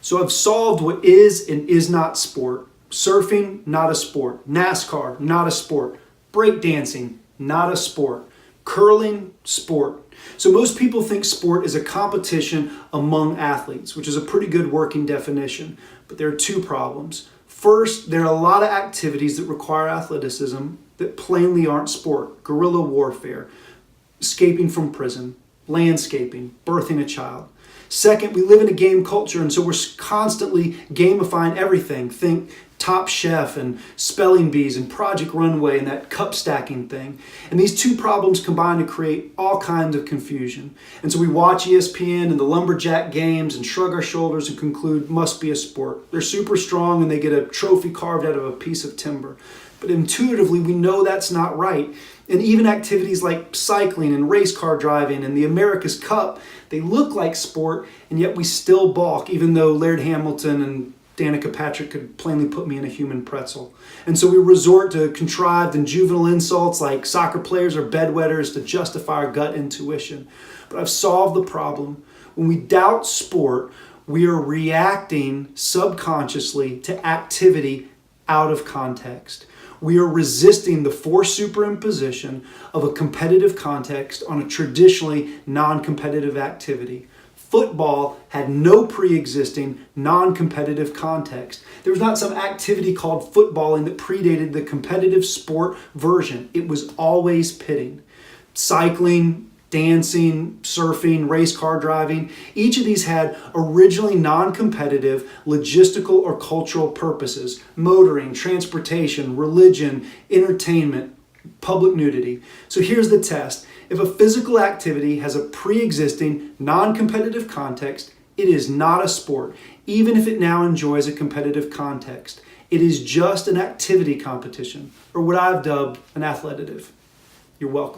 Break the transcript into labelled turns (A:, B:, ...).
A: So I've solved what is and is not sport. Surfing, not a sport. NASCAR, not a sport. Breakdancing, not a sport. Curling, sport. So most people think sport is a competition among athletes, which is a pretty good working definition. But there are two problems. First, there are a lot of activities that require athleticism that plainly aren't sport. Guerrilla warfare, escaping from prison, landscaping, birthing a child. Second, we live in a game culture, and so we're constantly gamifying everything. Think Top Chef and Spelling Bees and Project Runway and that cup stacking thing. And these two problems combine to create all kinds of confusion. And so we watch ESPN and the lumberjack games and shrug our shoulders and conclude must be a sport. They're super strong and they get a trophy carved out of a piece of timber. But intuitively, we know that's not right. And even activities like cycling and race car driving and the America's Cup, they look like sport, and yet we still balk, even though Laird Hamilton and Danica Patrick could plainly put me in a human pretzel. And so we resort to contrived and juvenile insults like soccer players are bedwetters to justify our gut intuition. But I've solved the problem. When we doubt sport, we are reacting subconsciously to activity out of context. We are resisting the forced superimposition of a competitive context on a traditionally non-competitive activity. Football had no pre-existing non-competitive context. There was not some activity called footballing that predated the competitive sport version. It was always pitting. Cycling, dancing, surfing, race car driving, each of these had originally non-competitive logistical or cultural purposes: motoring, transportation, religion, entertainment, public nudity. So here's the test. If a physical activity has a pre-existing non-competitive context, it is not a sport, even if it now enjoys a competitive context. It is just an activity competition, or what I've dubbed an athletative. You're welcome.